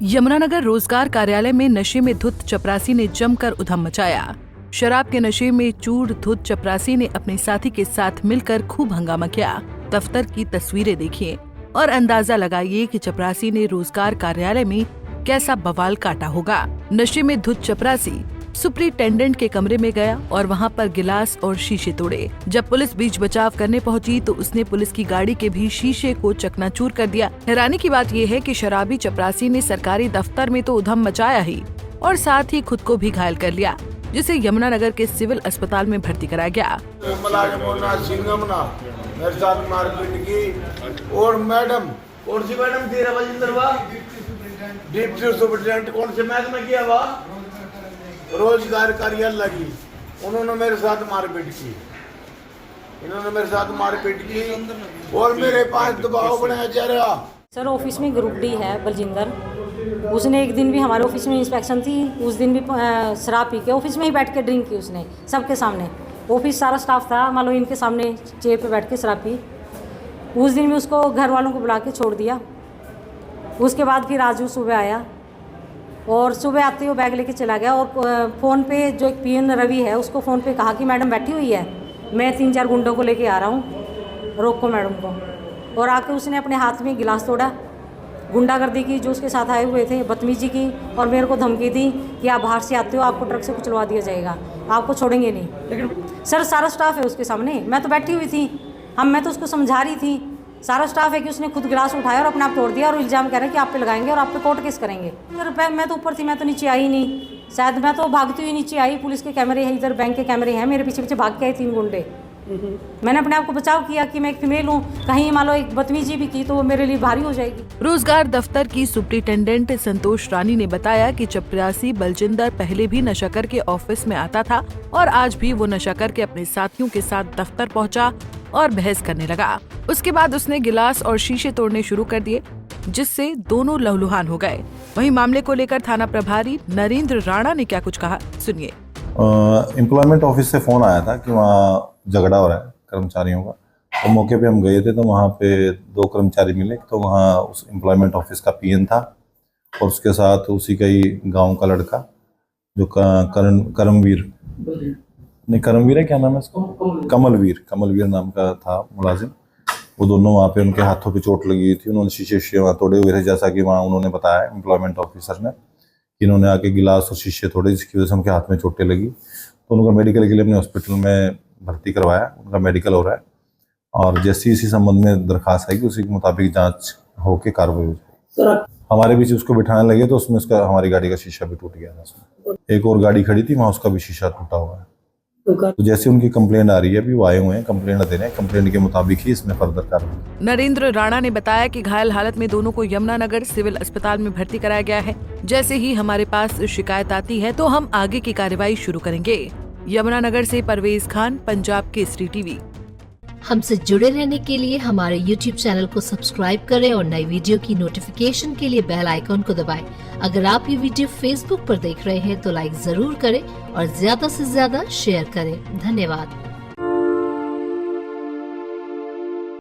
यमुनानगर रोजगार कार्यालय में नशे में धुत चपरासी ने जमकर उधम मचाया। शराब के नशे में चूर धुत चपरासी ने अपने साथी के साथ मिलकर खूब हंगामा किया। दफ्तर की तस्वीरें देखिए और अंदाजा लगाइए कि चपरासी ने रोजगार कार्यालय में कैसा बवाल काटा होगा। नशे में धुत चपरासी सुपरिटेंडेंट के कमरे में गया और वहां पर गिलास और शीशे तोड़े। जब पुलिस बीच बचाव करने पहुंची तो उसने पुलिस की गाड़ी के भी शीशे को चकनाचूर कर दिया। हैरानी की बात यह है कि शराबी चपरासी ने सरकारी दफ्तर में तो उधम मचाया ही और साथ ही खुद को भी घायल कर लिया, जिसे यमुनानगर के सिविल अस्पताल में भर्ती कराया गया। मेरे साथ मारपीट की और मैडम कौन सी मैडम थी डिप्टी सुपरिटेंडेंट कौन से महकमे किया हुआ रोजगार कार्यालय की, उन्होंने मेरे साथ मारपीट की, इन्होंने मेरे साथ मारपीट की और मेरे पास दबाव बनाया जा रहा। सर ऑफिस में ग्रुप डी है बलजिंदर, उसने एक दिन भी हमारे ऑफिस में इंस्पेक्शन थी, उस दिन भी शराब पी के ऑफिस में ही बैठ के ड्रिंक की उसने, सबके सामने। ऑफिस सारा स्टाफ था, मान लो इनके सामने चेयर पे बैठ के शराब पी। उस दिन भी उसको घर वालों को बुला के छोड़ दिया। उसके बाद फिर राजू सुबह आया और सुबह आते हुए बैग लेके चला गया और फ़ोन पे जो एक पीएन रवि है उसको फ़ोन पे कहा कि मैडम बैठी हुई है, मैं 3-4 गुंडों को लेके आ रहा हूँ, रोको मैडम को। और आके उसने अपने हाथ में गिलास तोड़ा, गुंडागर्दी की, जो उसके साथ आए हुए थे बदतमीजी की और मेरे को धमकी दी कि आप बाहर से आते हो, आपको ट्रक से कुचलवा दिया जाएगा, आपको छोड़ेंगे नहीं। लेकिन सर सारा स्टाफ है उसके सामने, मैं तो बैठी हुई थी, मैं तो उसको समझा रही थी, सारा स्टाफ है कि उसने खुद गिलास उठाया और अपने आप तोड़ दिया और इल्ज़ाम कह रहे हैं कि आप पे लगाएंगे और आप पे कोर्ट केस करेंगे। सर मैं तो ऊपर थी, मैं तो नीचे आई नहीं, शायद मैं तो भागती हुई नीचे आई। पुलिस के कैमरे हैं, इधर बैंक के कैमरे हैं, मेरे पीछे पीछे भाग के आए 3 गुंडे। मैंने अपने आप को बचाव किया कि मैं एक फीमेल हूँ, कहीं मान लो एक बदतमीजी भी की तो वो मेरे लिए भारी हो जाएगी। रोजगार दफ्तर की सुपरिटेंडेंट संतोष रानी ने बताया कि चपरासी बलजिंदर पहले भी नशा करके ऑफिस में आता था और आज भी वो नशा करके अपने साथियों के साथ दफ्तर पहुंचा और बहस करने लगा। उसके बाद उसने गिलास और शीशे तोड़ने शुरू कर दिए, जिससे दोनों लहूलुहान हो गए। वहीं मामले को लेकर थाना प्रभारी नरेंद्र राणा ने क्या कुछ कहा, सुनिए। एम्प्लॉयमेंट ऑफिस से फोन आया था कि वहाँ झगड़ा हो रहा है कर्मचारियों का, तो मौके पे हम गए थे तो वहाँ पे 2 कर्मचारी मिले। तो वहाँ उस एम्प्लॉयमेंट ऑफिस का पीएन था और उसके साथ उसी का ही गाँव का लड़का जो करमवीर नहीं, करमवीर है, क्या नाम है इसको, कमलवीर नाम का था मुलाजिम। वो दोनों वहाँ पे, उनके हाथों पे चोट लगी हुई थी, उन्होंने शीशे वहाँ तोड़े हुए थे, जैसा कि वहाँ उन्होंने बताया एम्प्लॉयमेंट ऑफिसर ने कि इन्होंने आके गिलास और शीशे तोड़े, जिसकी वजह से उनके हाथ में चोटें लगी। तो उनका मेडिकल के लिए अपने हॉस्पिटल में भर्ती करवाया, उनका मेडिकल हो रहा है और जैसी इसी संबंध में दरखास्त आएगी उसी के मुताबिक जाँच होकर कार्रवाई हो जाएगी। हमारे बीच उसको बिठाने लगे तो उसमें उसका हमारी गाड़ी का शीशा भी टूट गया था। उसमें एक और गाड़ी खड़ी थी, वहाँ उसका भी शीशा टूटा हुआ है। तो जैसे उनकी कंप्लेंट आ रही है, अभी वो आए हुए हैं, कंप्लेंट दे रहे हैं, कंप्लेंट के मुताबिक ही इसमें फर्दर कार्रवाई। नरेंद्र राणा ने बताया कि घायल हालत में दोनों को यमुनानगर सिविल अस्पताल में भर्ती कराया गया है। जैसे ही हमारे पास शिकायत आती है तो हम आगे की कार्रवाई शुरू करेंगे। यमुनानगर से परवेज खान, पंजाब केसरी टीवी। हमसे जुड़े रहने के लिए हमारे YouTube चैनल को सब्सक्राइब करें और नई वीडियो की नोटिफिकेशन के लिए बेल आइकॉन को दबाएं। अगर आप ये वीडियो Facebook पर देख रहे हैं तो लाइक जरूर करें और ज्यादा से ज्यादा शेयर करें। धन्यवाद।